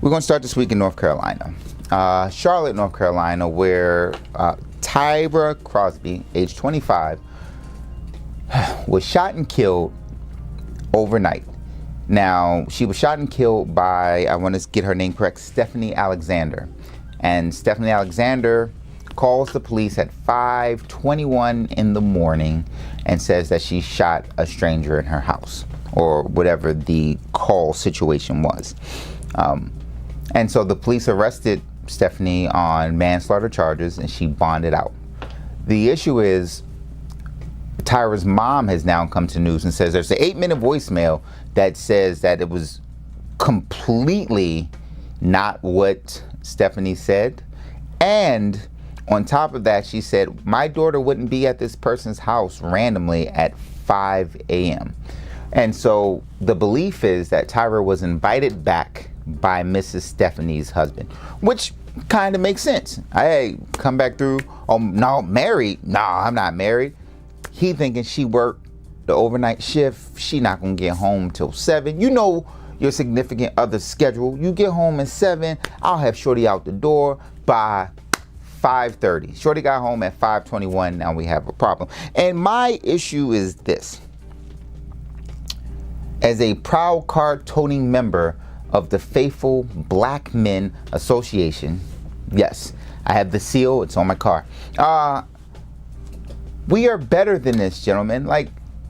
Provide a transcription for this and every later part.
We're going to start this week in North Carolina. Charlotte, North Carolina, where Tyra Crosby, age 25, was shot and killed overnight. Now, she was shot and killed by, I want to get her name correct, Stephanie Alexander. And Stephanie Alexander calls the police at 5:21 in the morning and says that she shot a stranger in her house, or whatever the call situation was. And so the police arrested Stephanie on manslaughter charges and she bonded out. The issue is Tyra's mom has now come to news and says there's an 8-minute voicemail that says that it was completely not what Stephanie said. And on top of that, she said, my daughter wouldn't be at this person's house randomly at 5 a.m. And so the belief is that Tyra was invited back by Mrs. Stephanie's husband, which kind of makes sense. Hey, come back through. Oh, no, married? No, I'm not married. He thinking she worked the overnight shift. She not gonna get home till 7. You know your significant other's schedule. You get home at 7. I'll have Shorty out the door by 5:30. Shorty got home at 5:21. Now we have a problem. And my issue is this. As a proud card-toting member of the Faithful Black Men Association, yes, I have the seal. It's on my car. We are better than this, gentlemen. Like,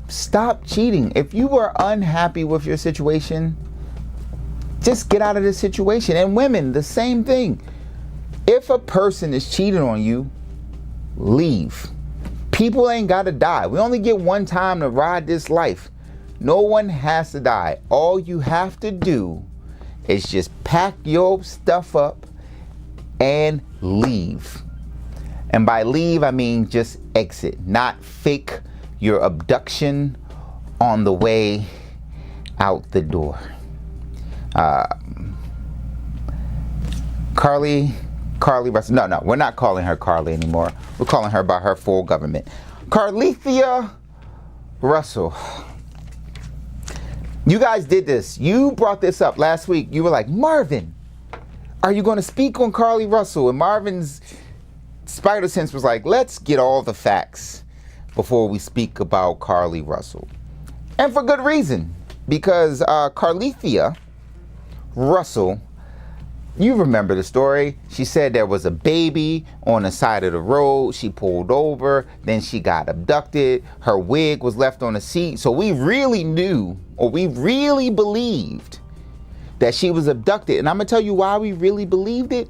stop cheating. If you are unhappy with your situation, just get out of this situation. And women, the same thing. If a person is cheating on you, leave. People ain't got to die. We only get one time to ride this life. No one has to die. All you have to do is just pack your stuff up and leave. And by leave, I mean just exit, not fake your abduction on the way out the door. Carlee Russell. No, we're not calling her Carlee anymore. We're calling her by her full government. Carlee Russell. You guys did this. You brought this up last week. You were like, Marvin, are you going to speak on Carlee Russell? And Marvin's spider sense was like, let's get all the facts before we speak about Carlee Russell. And for good reason. Because Carlee Russell, you remember the story. She said there was a baby on the side of the road. She pulled over. Then she got abducted. Her wig was left on the seat. So we really knew, or we really believed, that she was abducted. And I'm going to tell you why we really believed it.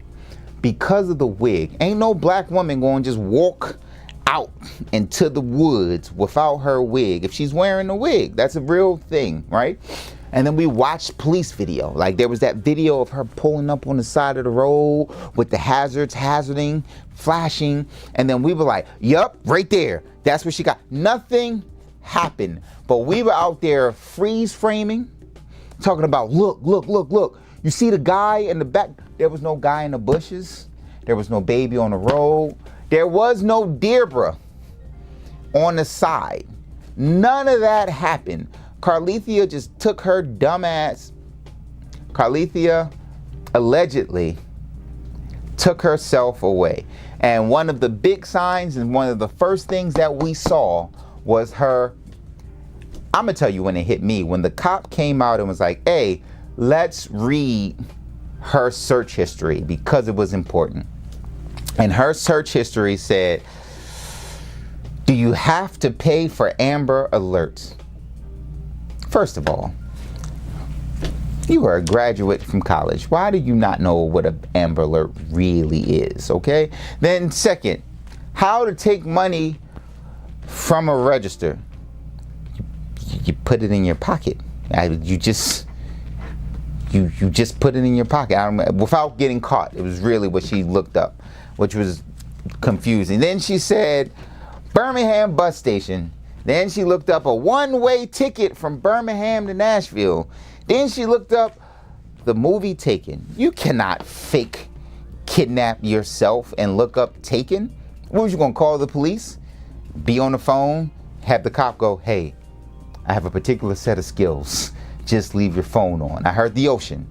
Because of the wig. Ain't no black woman going to just walk out into the woods without her wig. If she's wearing a wig, that's a real thing, right? And then we watched police video. Like there was that video of her pulling up on the side of the road with the hazarding, flashing. And then we were like, yup, right there. That's where she got. Nothing happened. But we were out there freeze framing, talking about, look. You see the guy in the back? There was no guy in the bushes. There was no baby on the road. There was no Deirdre on the side. None of that happened. Carlee just took her dumb ass. Carlee allegedly took herself away. And one of the big signs and one of the first things that we saw was her. I'm going to tell you when it hit me. When the cop came out and was like, hey, let's read her search history because it was important. And her search history said, do you have to pay for Amber Alerts? First of all, you are a graduate from college. Why do you not know what an Amber Alert really is, okay? Then second, how to take money from a register. You put it in your pocket. You just put it in your pocket without getting caught. It was really what she looked up, which was confusing. Then she said Birmingham bus station. Then she looked up a one-way ticket from Birmingham to Nashville. Then she looked up the movie Taken. You cannot fake kidnap yourself and look up Taken. What was you gonna call the police? Be on the phone, have the cop go, hey, I have a particular set of skills. Just leave your phone on. I heard the ocean.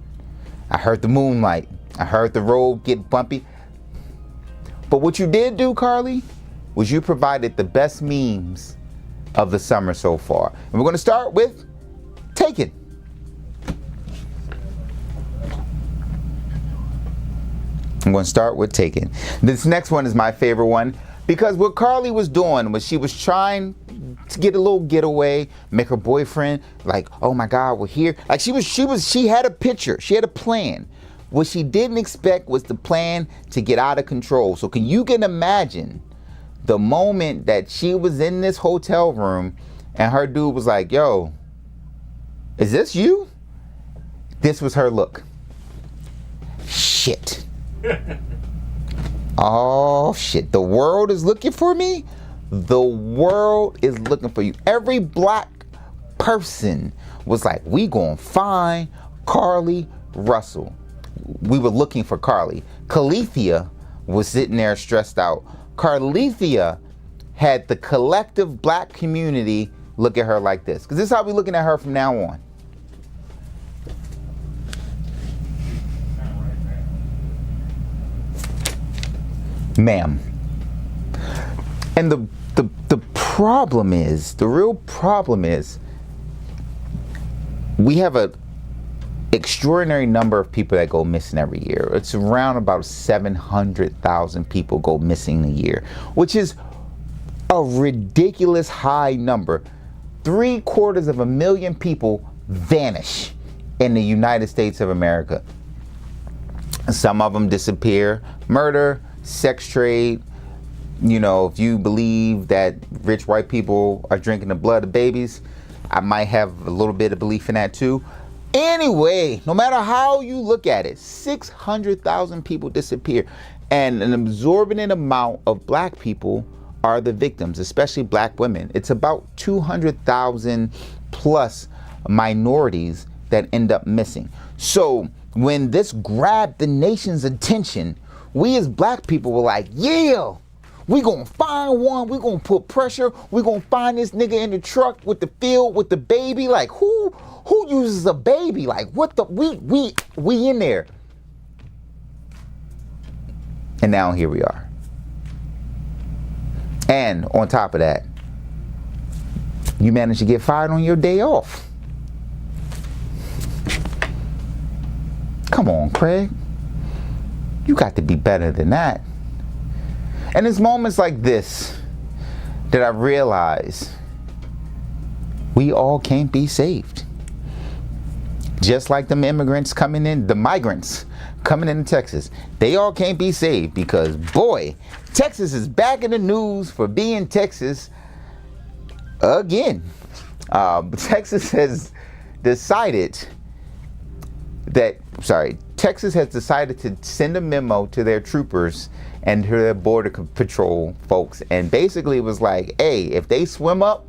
I heard the moonlight. I heard the road get bumpy. But what you did do, Carlee, was you provided the best memes of the summer so far. And we're going to start with Taken. I'm going to start with Taken. This next one is my favorite one because what Carlee was doing was she was trying to get a little getaway, make her boyfriend like, oh my God, we're here. Like she had a picture, she had a plan. What she didn't expect was the plan to get out of control. So can you imagine the moment that she was in this hotel room and her dude was like, yo, is this you? This was her look. Shit. Oh shit, the world is looking for me? The world is looking for you. Every black person was like, we gonna find Carlee Russell. We were looking for Carlee. Calethea was sitting there stressed out. Calethea had the collective black community look at her like this. Because this is how we're looking at her from now on. Ma'am. And the problem is, the real problem is, we have a extraordinary number of people that go missing every year. It's around about 700,000 people go missing a year, which is a ridiculous high number. 750,000 people vanish in the United States of America. Some of them disappear, murder, sex trade. You know, if you believe that rich white people are drinking the blood of babies, I might have a little bit of belief in that too. Anyway, no matter how you look at it, 600,000 people disappear, and an absorbent amount of black people are the victims, especially black women. It's about 200,000 plus minorities that end up missing. So when this grabbed the nation's attention, we as black people were like, yeah, we gonna find one, we gonna put pressure, we gonna find this nigga in the truck with the field with the baby. Like who uses a baby? Like what the, we in there. And now here we are. And on top of that, you managed to get fired on your day off. Come on, Craig. You got to be better than that. And it's moments like this that I realize we all can't be saved. Just like them immigrants coming in, the migrants coming into Texas, they all can't be saved because, boy, Texas is back in the news for being Texas again. Texas has decided to send a memo to their troopers and to their border patrol folks, and basically it was like, hey, if they swim up,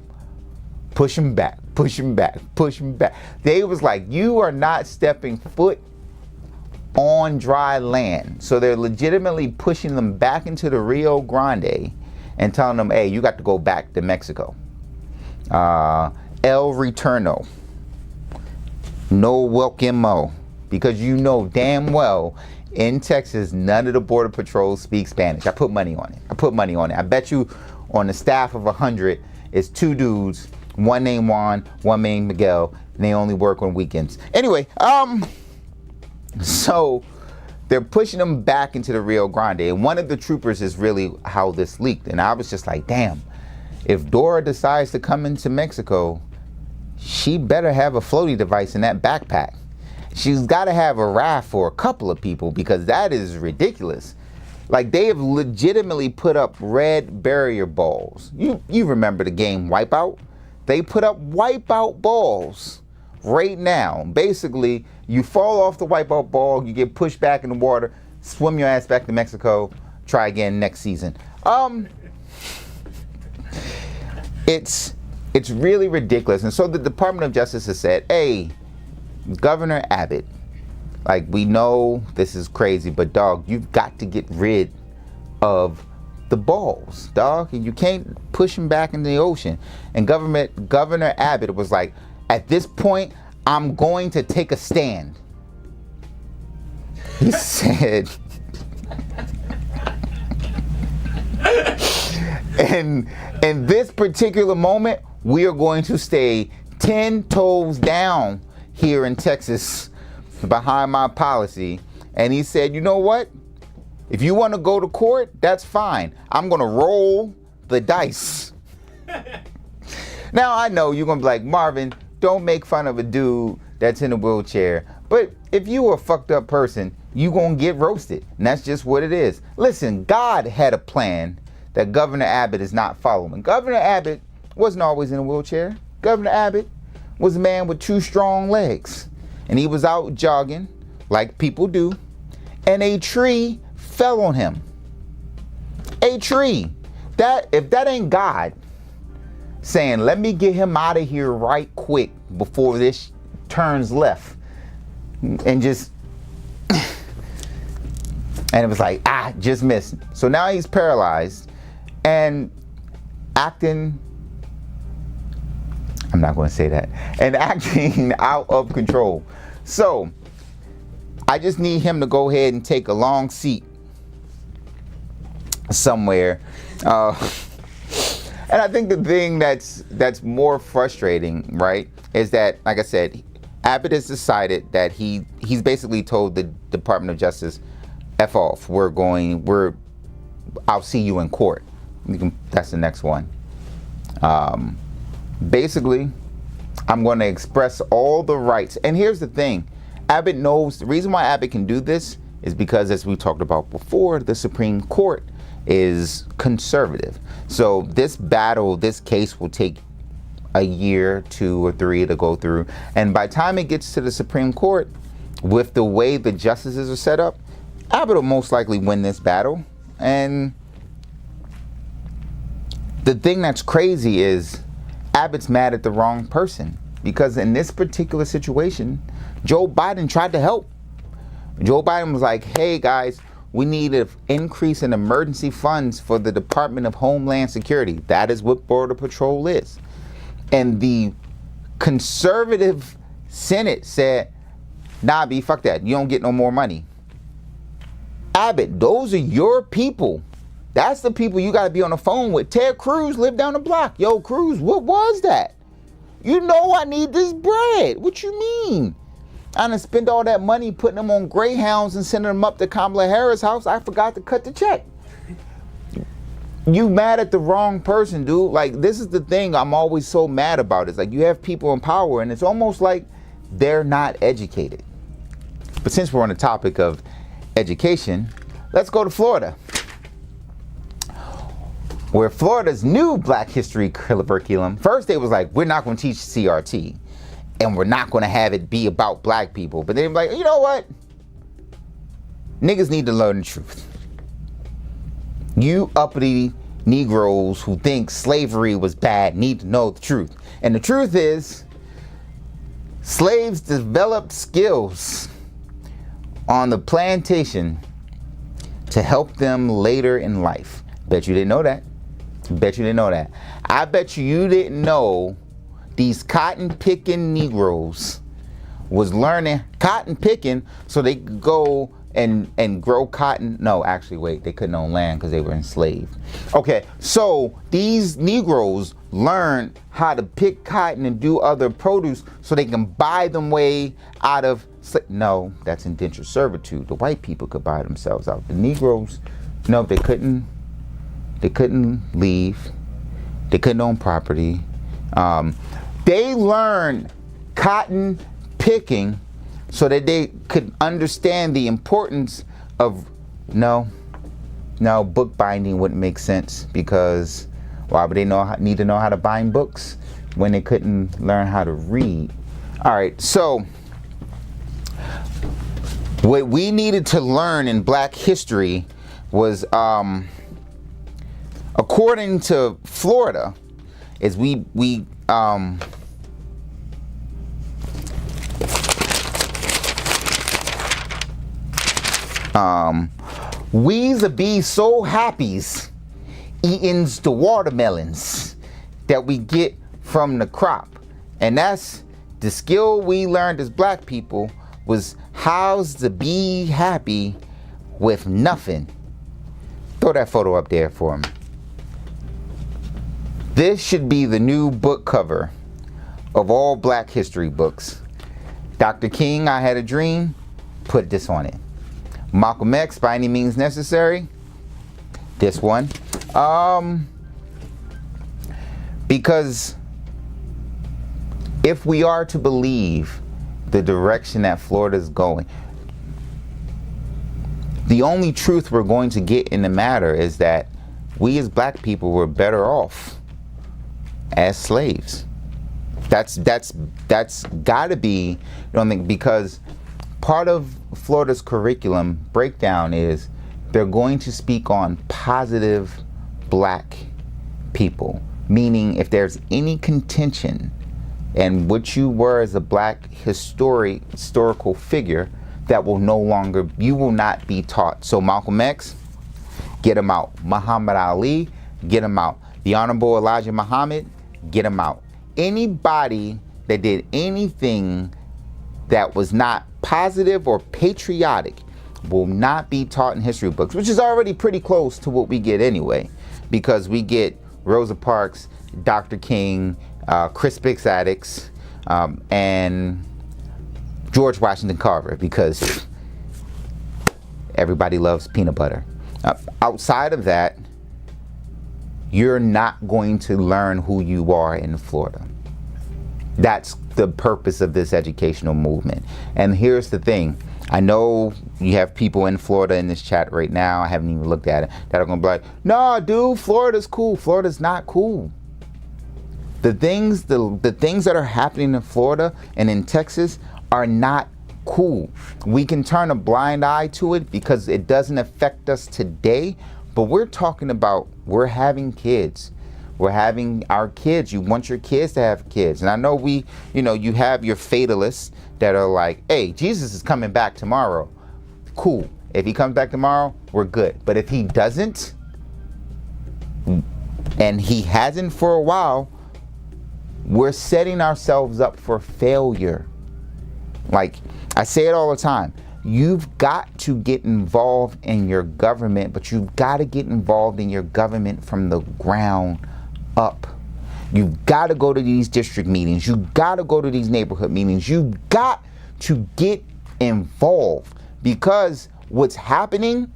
push them back, push them back, push them back. They was like, you are not stepping foot on dry land. So they're legitimately pushing them back into the Rio Grande and telling them, hey, you got to go back to Mexico. El Retorno. No welcome, because you know damn well in Texas, none of the border patrols speak Spanish. I put money on it. I bet you on the staff of 100, it's 2 dudes, one named Juan, one named Miguel, and they only work on weekends. Anyway, so they're pushing them back into the Rio Grande, and one of the troopers is really how this leaked. And I was just like, damn, if Dora decides to come into Mexico, she better have a floaty device in that backpack. She's got to have a raft for a couple of people because that is ridiculous. Like, they have legitimately put up red barrier balls. You remember the game Wipeout? They put up Wipeout balls right now. Basically, you fall off the Wipeout ball, you get pushed back in the water, swim your ass back to Mexico, try again next season. It's really ridiculous. And so the Department of Justice has said, hey, Governor Abbott, like, we know this is crazy, but dog, you've got to get rid of the balls, dog, and you can't push them back into the ocean. And Governor Abbott was like, at this point, I'm going to take a stand. He said, in this particular moment, we are going to stay 10 toes down here in Texas behind my policy. And he said, you know what? If you want to go to court, that's fine. I'm going to roll the dice. Now, I know you're going to be like, Marvin, don't make fun of a dude that's in a wheelchair. But if you are a fucked up person, you're going to get roasted. And that's just what it is. Listen, God had a plan that Governor Abbott is not following. Governor Abbott wasn't always in a wheelchair. Governor Abbott was a man with 2 strong legs. And he was out jogging, like people do. And a tree fell on him. A tree. If that ain't God saying, let me get him out of here right quick before this turns left. And just, and it was like, just missed. So now he's paralyzed and acting, I'm not going to say that, and acting out of control. So I just need him to go ahead and take a long seat somewhere. And I think the thing that's more frustrating, right, is that, like I said, Abbott has decided that he's basically told the Department of Justice, F off. I'll see you in court. That's the next one. Basically, I'm going to express all the rights. And here's the thing. Abbott knows the reason why Abbott can do this is because, as we talked about before, the Supreme Court is conservative. So this battle, this case will take a year, 2 or 3 to go through. And by the time it gets to the Supreme Court, with the way the justices are set up, Abbott will most likely win this battle. And the thing that's crazy is Abbott's mad at the wrong person, because in this particular situation, Joe Biden tried to help. Joe Biden was like, hey guys, we need an increase in emergency funds for the Department of Homeland Security. That is what Border Patrol is. And the conservative Senate said, nah, B, fuck that. You don't get no more money. Abbott, those are your people. That's the people you got to be on the phone with. Ted Cruz lived down the block. Yo, Cruz, what was that? You know I need this bread. What you mean? I done spent all that money putting them on Greyhounds and sending them up to Kamala Harris' house. I forgot to cut the check. You mad at the wrong person, dude. Like, this is the thing I'm always so mad about. It's like you have people in power and it's almost like they're not educated. But since we're on the topic of education, let's go to Florida, where Florida's new Black History curriculum, first they was like, we're not going to teach CRT and we're not going to have it be about black people. But they were like, you know what? Niggas need to learn the truth. You uppity Negroes who think slavery was bad need to know the truth. And the truth is, slaves developed skills on the plantation to help them later in life. Bet you didn't know that. Bet you didn't know that. I bet you didn't know these cotton picking Negroes was learning cotton picking so they could go and grow cotton. No, actually, wait, they couldn't own land because they were enslaved. Okay, so these Negroes learned how to pick cotton and do other produce so they can buy them way out of, no, that's indentured servitude. The white people could buy themselves out. The Negroes, no, they couldn't leave. They couldn't own property. They learned cotton picking so that they could understand the importance of, no, book binding wouldn't make sense, because why would they need to know how to bind books when they couldn't learn how to read? All right, so what we needed to learn in Black history was, according to Florida, is we we's a be so happies eatin's the watermelons that we get from the crop. And that's the skill we learned as black people, was How's to be happy with nothing? Throw that photo up there for me. This should be the new book cover of all Black history books. Dr. King, I Had a Dream, put this on it. Malcolm X, By Any Means Necessary, this one. Because if we are to believe the direction that Florida's going, the only truth we're going to get in the matter is that we as Black people were better off as slaves. That's got to be, I don't think, because part of Florida's curriculum breakdown is they're going to speak on positive Black people, meaning if there's any contention and what you were as a Black historical figure, that will no longer, you will not be taught. So Malcolm X, get him out. Muhammad Ali, get him out. The Honorable Elijah Muhammad, get him out. Anybody that did anything that was not positive or patriotic will not be taught in history books, which is already pretty close to what we get anyway, because we get Rosa Parks, Dr. King, Crispix Attucks, and George Washington Carver, because everybody loves peanut butter. Outside of that, you're not going to learn who you are in Florida. That's the purpose of this educational movement. And here's the thing. I know you have people in Florida in this chat right now, I haven't even looked at it, that are going to be like, no, dude, Florida's cool. Florida's not cool. The things that are happening in Florida and in Texas are not cool. We can turn a blind eye to it because it doesn't affect us today, but we're talking about, we're having kids. We're having our kids. You want your kids to have kids. And I know you have your fatalists that are like, hey, Jesus is coming back tomorrow. Cool. If he comes back tomorrow, we're good. But if he doesn't, and he hasn't for a while, we're setting ourselves up for failure. Like I say it all the time, you've got to get involved in your government, but you've got to get involved in your government from the ground up. You've got to go to these district meetings. You've got to go to these neighborhood meetings. You've got to get involved, because what's happening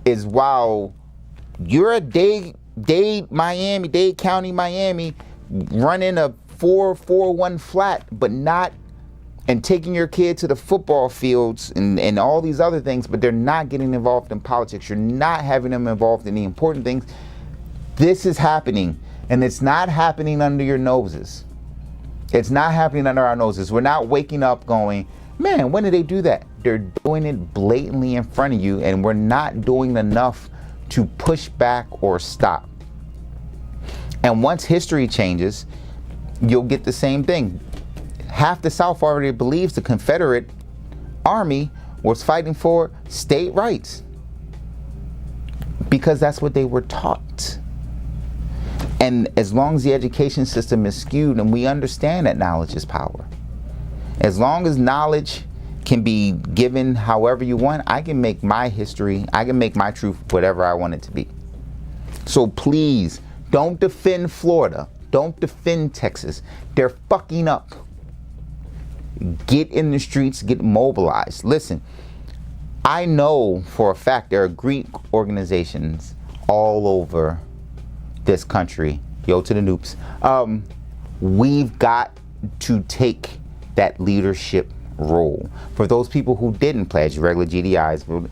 is while you're a Dade County, Miami, running a 441 flat, but not, and taking your kid to the football fields and all these other things, but they're not getting involved in politics. You're not having them involved in the important things. This is happening, and it's not happening under your noses. It's not happening under our noses. We're not waking up going, man, when did they do that? They're doing it blatantly in front of you, and we're not doing enough to push back or stop. And once history changes, you'll get the same thing. Half the South already believes the Confederate Army was fighting for state rights, because that's what they were taught. And as long as the education system is skewed and we understand that knowledge is power, as long as knowledge can be given however you want, I can make my history, I can make my truth whatever I want it to be. So please, don't defend Florida. Don't defend Texas. They're fucking up. Get in the streets, get mobilized. Listen, I know for a fact there are Greek organizations all over this country. Yo to the noops. We've got to take that leadership role. For those people who didn't pledge, regular GDIs,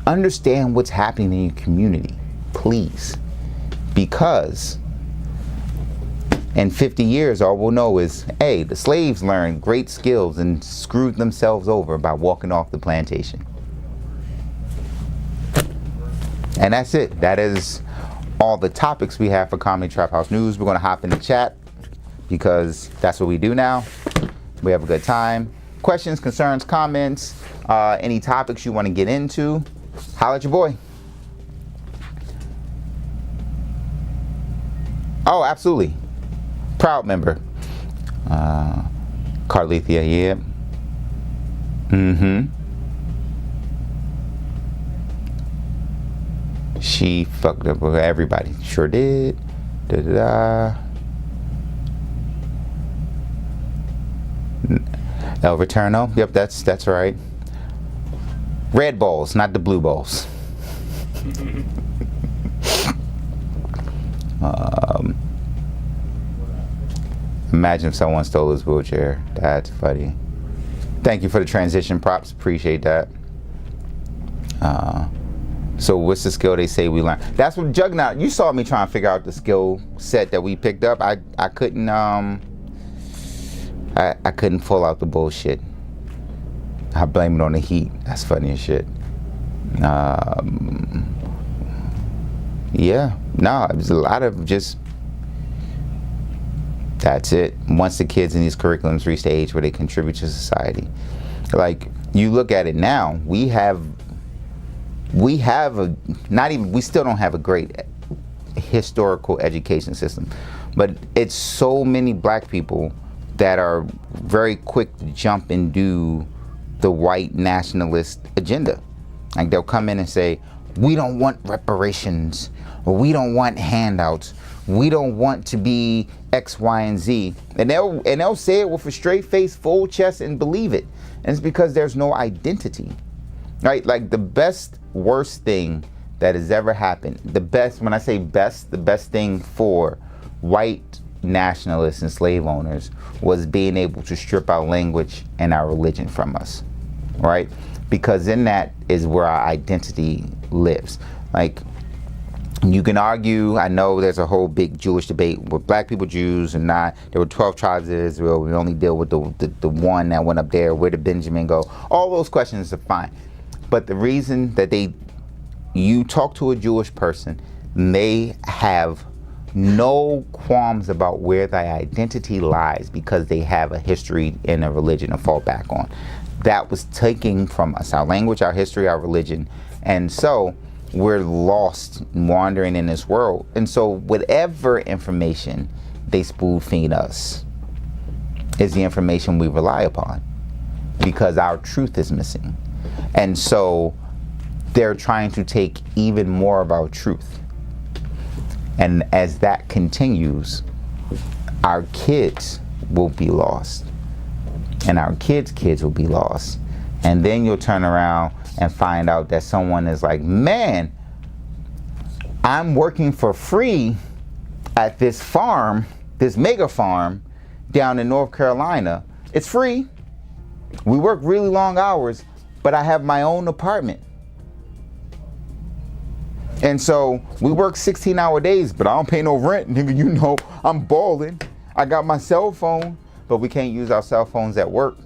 understand what's happening in your community, please. Because in 50 years, all we'll know is, hey, the slaves learned great skills and screwed themselves over by walking off the plantation. And that's it. That is all the topics we have for Comedy Trap House News. We're going to hop in the chat because that's what we do now. We have a good time. Questions, concerns, comments, any topics you want to get into, holla at your boy. Oh, absolutely. Proud member. Carlethia, yeah. Mm-hmm. She fucked up with everybody. Sure did. Da-da-da. El Returno. Yep, that's right. Red balls, not the blue balls. Imagine if someone stole his wheelchair. That's funny. Thank you for the transition props. Appreciate that. So what's the skill they say we learned? That's what Juggernaut. You saw me trying to figure out the skill set that we picked up. I couldn't I couldn't pull out the bullshit. I blame it on the heat. That's funny as shit. Yeah. No, it was a lot of just. That's it. Once the kids in these curriculums reach the age where they contribute to society, like you look at it now, we still don't have a great historical education system, but it's so many black people that are very quick to jump and do the white nationalist agenda. Like they'll come in and say, we don't want reparations, or we don't want handouts, we don't want to be X, Y, and Z. And they'll say it with a straight face, full chest, and believe it. And it's because there's no identity. Right? Like the worst thing that has ever happened, when I say best, the best thing for white nationalists and slave owners was being able to strip our language and our religion from us. Right? Because in that is where our identity lives. Like, you can argue, I know there's a whole big Jewish debate with black people, Jews, and not. There were 12 tribes of Israel. We only deal with the one that went up there. Where did Benjamin go? All those questions are fine. But the reason that you talk to a Jewish person, they have no qualms about where their identity lies because they have a history and a religion to fall back on. That was taken from us, our language, our history, our religion. And so we're lost, wandering in this world. And so whatever information they spoon feed us is the information we rely upon because our truth is missing. And so they're trying to take even more of our truth. And as that continues, our kids will be lost. And our kids' kids will be lost. And then you'll turn around and find out that someone is like, man, I'm working for free at this farm, this mega farm down in North Carolina. It's free. We work really long hours, but I have my own apartment. And so we work 16-hour days, but I don't pay no rent. Nigga, you know, I'm balling. I got my cell phone, but we can't use our cell phones at work.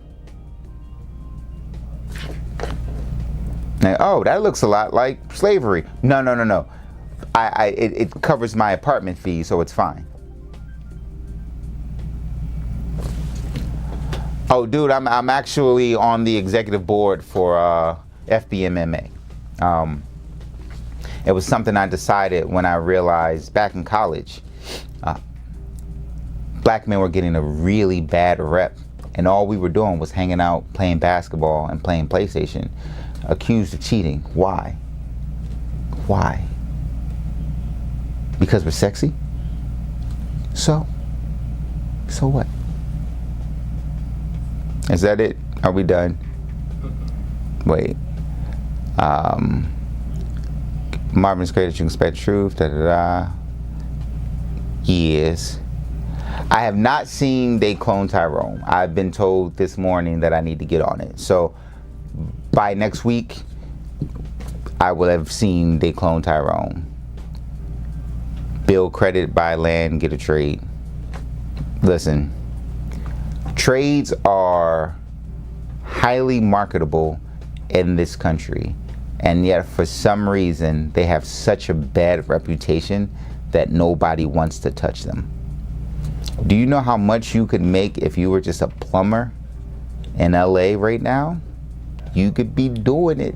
Now, oh, that looks a lot like slavery. No. It covers my apartment fee, so it's fine. Oh, dude, I'm actually on the executive board for FBMMA. It was something I decided when I realized back in college, black men were getting a really bad rep, and all we were doing was hanging out, playing basketball, and playing PlayStation, accused of cheating. Why? Why? Because we're sexy? So what? Is that it? Are we done? Wait. Marvin's great that you can expect truth. Yes. I have not seen They Clone Tyrone. I've been told this morning that I need to get on it. So by next week, I will have seen They Clone Tyrone. Build credit, buy land, get a trade. Listen, trades are highly marketable in this country, and yet for some reason they have such a bad reputation that nobody wants to touch them. Do you know how much you could make if you were just a plumber in LA right now? You could be doing it.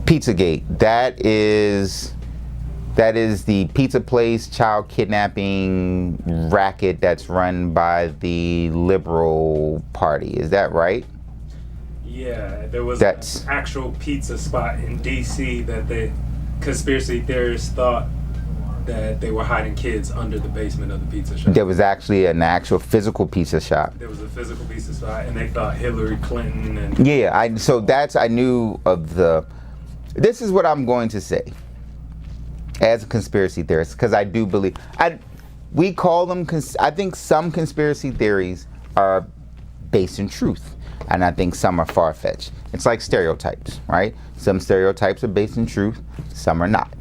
Pizzagate, that is That is the pizza place child kidnapping racket that's run by the Liberal Party. Is that right? Yeah, there was an actual pizza spot in D.C. that the conspiracy theorists thought that they were hiding kids under the basement of the pizza shop. There was actually an actual physical pizza shop. There was a physical pizza spot, and they thought Hillary Clinton and... Yeah, I knew of the... This is what I'm going to say as a conspiracy theorist, because I do believe... we call them... I think some conspiracy theories are based in truth, and I think some are far-fetched. It's like stereotypes, right? Some stereotypes are based in truth, some are not,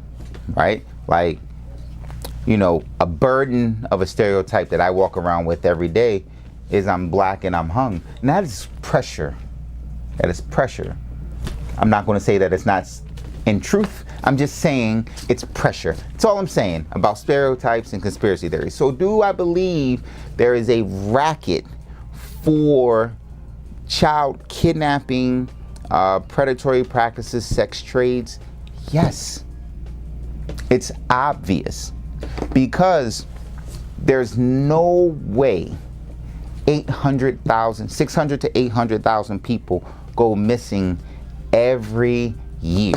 right? Like, you know, a burden of a stereotype that I walk around with every day is I'm black and I'm hung. And that is pressure. That is pressure. I'm not going to say that it's not in truth. I'm just saying it's pressure. That's all I'm saying about stereotypes and conspiracy theories. So do I believe there is a racket for child kidnapping, predatory practices, sex trades? Yes. It's obvious. Because there's no way 600 to 800,000 people go missing every year.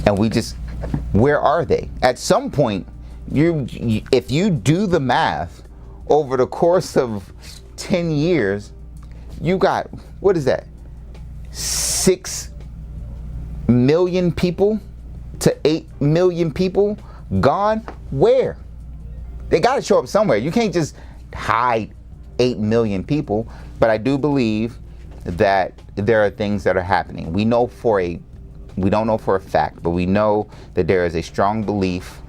And where are they? At some point, if you do the math over the course of 10 years, you got, what is that? 6 million people to 8 million people gone. Where? They got to show up somewhere. You can't just hide 8 million people. But I do believe that there are things that are happening. We don't know for a fact, but we know that there is a strong belief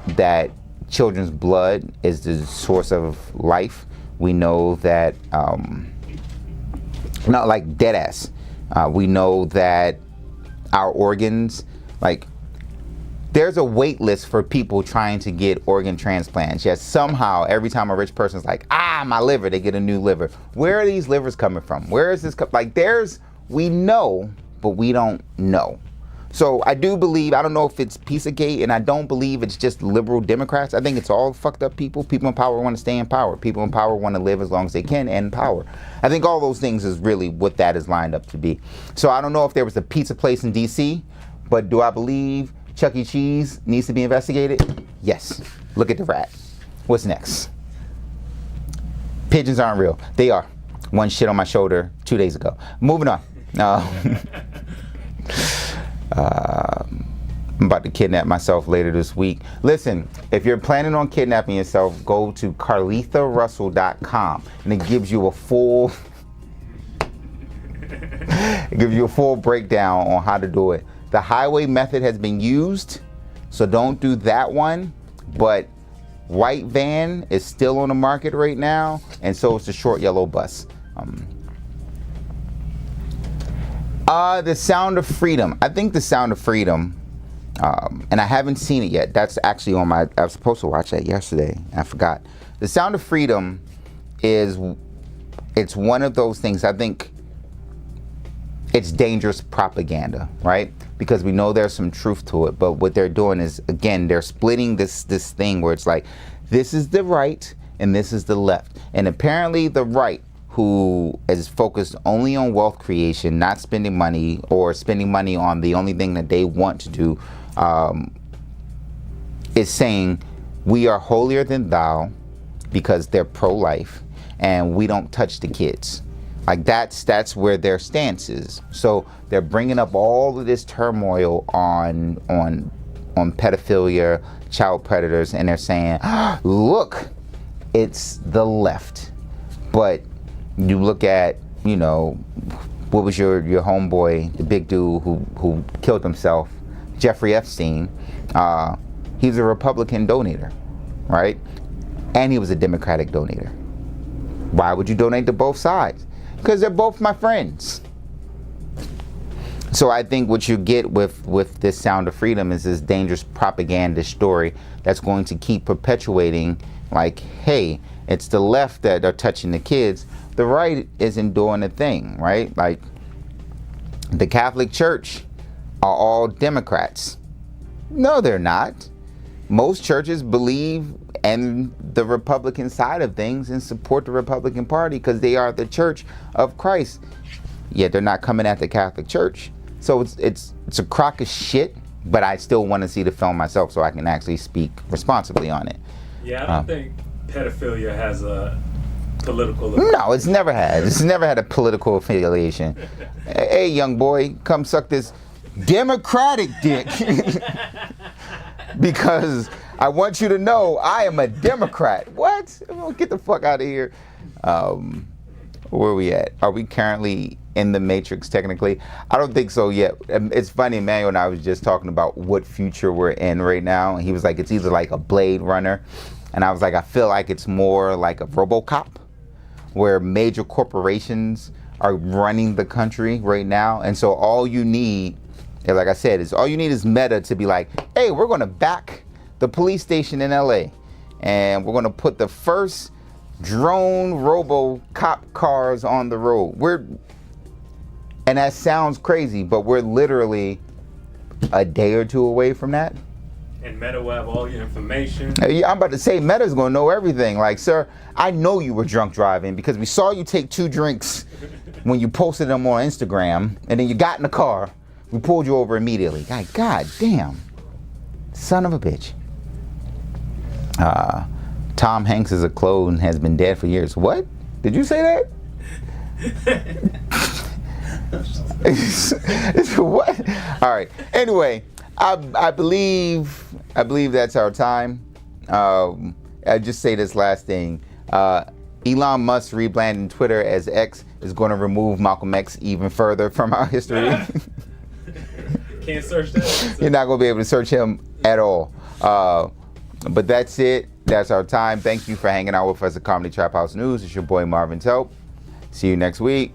that children's blood is the source of life. We know that, not like dead ass. We know that our organs, like, there's a wait list for people trying to get organ transplants. Yet somehow, every time a rich person's like, my liver, they get a new liver. Where are these livers coming from? Where is this? We know, but we don't know. So I do believe, I don't know if it's Pizzagate, and I don't believe it's just liberal Democrats. I think it's all fucked up people. People in power want to stay in power. People in power want to live as long as they can and in power. I think all those things is really what that is lined up to be. So I don't know if there was a pizza place in D.C., but do I believe Chuck E. Cheese needs to be investigated? Yes. Look at the rat. What's next? Pigeons aren't real. They are. One shit on my shoulder 2 days ago. Moving on. I'm about to kidnap myself later this week. Listen, if you're planning on kidnapping yourself, go to carleetharussell.com, and it gives you a full breakdown on how to do it. The highway method has been used, so don't do that one. But white van is still on the market right now, and so is the short yellow bus. The Sound of Freedom. I think The Sound of Freedom, and I haven't seen it yet. That's actually on I was supposed to watch that yesterday. I forgot. The Sound of Freedom it's one of those things. I think it's dangerous propaganda, right? Because we know there's some truth to it, but what they're doing is, again, they're splitting this thing where it's like, this is the right and this is the left. And apparently the right, who is focused only on wealth creation, not spending money, or spending money on the only thing that they want to do, is saying we are holier than thou because they're pro-life and we don't touch the kids. Like that's where their stance is. So they're bringing up all of this turmoil on pedophilia, child predators, and they're saying, look, it's the left. But you look at, what was your homeboy, the big dude who killed himself, Jeffrey Epstein. He's a Republican donator, right? And he was a Democratic donator. Why would you donate to both sides? Because they're both my friends. So I think what you get with this Sound of Freedom is this dangerous propaganda story that's going to keep perpetuating, like, hey, it's the left that are touching the kids. The right isn't doing a thing, right? Like, the Catholic Church are all Democrats. No, they're not. Most churches believe in the Republican side of things and support the Republican Party because they are the church of Christ. Yet they're not coming at the Catholic Church. So it's a crock of shit, but I still want to see the film myself so I can actually speak responsibly on it. Yeah, I don't think pedophilia has a political... No, it's never had. It's never had a political affiliation. Hey, young boy, come suck this Democratic dick. Because I want you to know I am a Democrat. What? Get the fuck out of here. Where are we at? Are we currently in the Matrix technically? I don't think so yet. It's funny, Emmanuel and I was just talking about what future we're in right now. And he was like, it's either like a Blade Runner. And I was like, I feel like it's more like a RoboCop, where major corporations are running the country right now. And so all you need, like I said, is Meta to be like, hey, we're going to back the police station in LA. And we're going to put the first drone RoboCop cars on the road. And that sounds crazy, but we're literally a day or two away from that. And Meta will have all your information. I'm about to say Meta's going to know everything. Like, sir, I know you were drunk driving because we saw you take 2 drinks when you posted them on Instagram, and then you got in the car. We pulled you over immediately. God damn. Son of a bitch. Tom Hanks is a clone and has been dead for years. What? Did you say that? What? All right. Anyway, I believe that's our time. I just say this last thing. Elon Musk rebranding Twitter as X is going to remove Malcolm X even further from our history. Can't search that. You're not going to be able to search him at all. But that's it. That's our time. Thank you for hanging out with us at Comedy Trap House News. It's your boy Marvin Telp. See you next week.